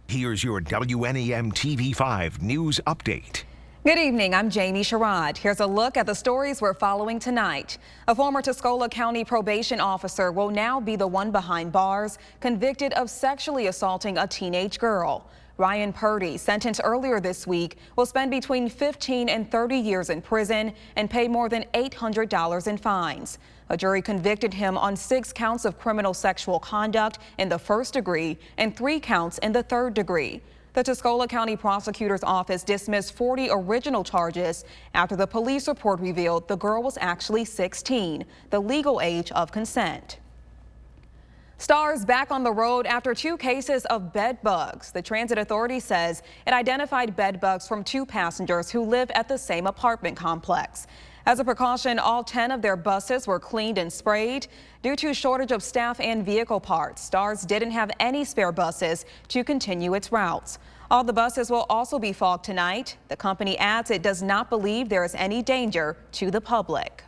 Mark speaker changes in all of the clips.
Speaker 1: Here's your WNEM TV5 news update.
Speaker 2: Good evening, I'm Jamie Sherrod. Here's a look at the stories we're following tonight. A former Tuscola County probation officer will now be the one behind bars, convicted of sexually assaulting a teenage girl. Ryan Purdy, sentenced earlier this week, will spend between 15 and 30 years in prison and pay more than $800 in fines. A jury convicted him on 6 counts of criminal sexual conduct in the first degree and 3 counts in the third degree. The Tuscola County Prosecutor's Office dismissed 40 original charges after the police report revealed the girl was actually 16, the legal age of consent. Stars back on the road after 2 cases of bed bugs. The Transit Authority says it identified bed bugs from 2 passengers who live at the same apartment complex. As a precaution, all 10 of their buses were cleaned and sprayed. Due to shortage of staff and vehicle parts, Stars didn't have any spare buses to continue its routes. All the buses will also be fogged tonight. The company adds it does not believe there is any danger to the public.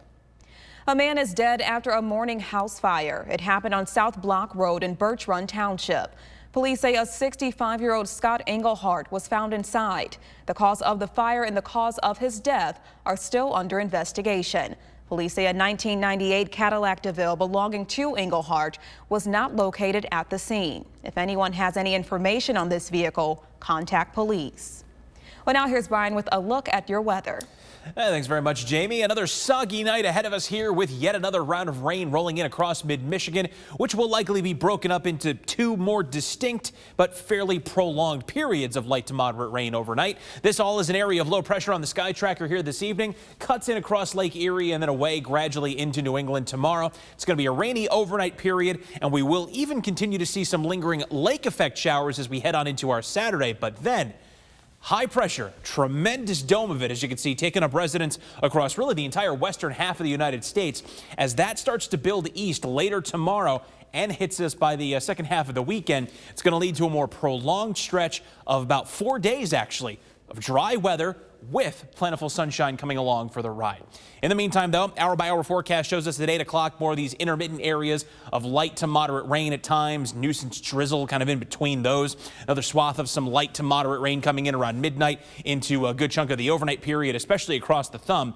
Speaker 2: A man is dead after a morning house fire. It happened on South Block Road in Birch Run Township. Police say a 65-year-old Scott Engelhardt was found inside. The cause of the fire and the cause of his death are still under investigation. Police say a 1998 Cadillac DeVille belonging to Engelhardt was not located at the scene. If anyone has any information on this vehicle, contact police. Well, now here's Brian with a look at your weather.
Speaker 3: Thanks very much, Jamie. Another soggy night ahead of us here with yet another round of rain rolling in across mid-Michigan, which will likely be broken up into 2 more distinct but fairly prolonged periods of light to moderate rain overnight. This all is an area of low pressure on the sky tracker here this evening. Cuts in across Lake Erie and then away gradually into New England tomorrow. It's going to be a rainy overnight period, and we will even continue to see some lingering lake effect showers as we head on into our Saturday. But then high pressure, tremendous dome of it, as you can see, taking up residence across really the entire western half of the United States. As that starts to build east later tomorrow and hits us by the second half of the weekend, it's going to lead to a more prolonged stretch of about 4 days, actually, of dry weather with plentiful sunshine coming along for the ride. In the meantime, though, hour-by-hour forecast shows us at 8 o'clock more of these intermittent areas of light to moderate rain at times, nuisance drizzle kind of in between those. Another swath of some light to moderate rain coming in around midnight into a good chunk of the overnight period, especially across the thumb.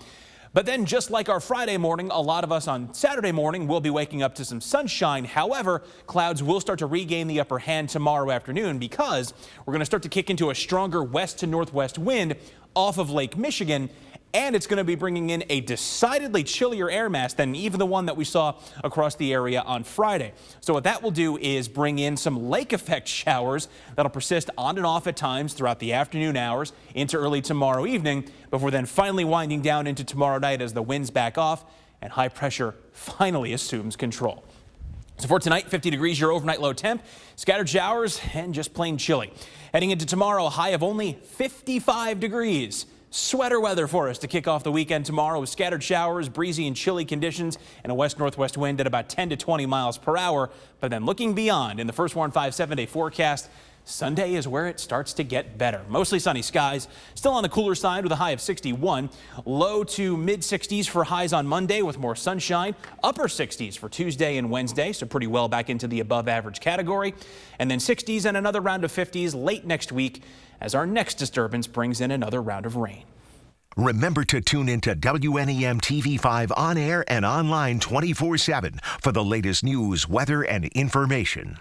Speaker 3: But then, just like our Friday morning, a lot of us on Saturday morning will be waking up to some sunshine. However, clouds will start to regain the upper hand tomorrow afternoon because we're going to start to kick into a stronger west to northwest wind off of Lake Michigan, and it's going to be bringing in a decidedly chillier air mass than even the one that we saw across the area on Friday. So what that will do is bring in some lake effect showers that'll persist on and off at times throughout the afternoon hours into early tomorrow evening, before then finally winding down into tomorrow night as the winds back off and high pressure finally assumes control. So for tonight, 50 degrees, your overnight low temp, scattered showers, and just plain chilly. Heading into tomorrow, a high of only 55 degrees. Sweater weather for us to kick off the weekend tomorrow with scattered showers, breezy and chilly conditions, and a west-northwest wind at about 10 to 20 miles per hour. But then looking beyond in the first Warn 5 7-day forecast, Sunday is where it starts to get better. Mostly sunny skies, still on the cooler side with a high of 61. Low to mid 60s for highs on Monday with more sunshine. Upper 60s for Tuesday and Wednesday, so pretty well back into the above average category. And then 60s and another round of 50s late next week as our next disturbance brings in another round of rain.
Speaker 1: Remember to tune into WNEM TV5 on air and online 24/7 for the latest news, weather, and information.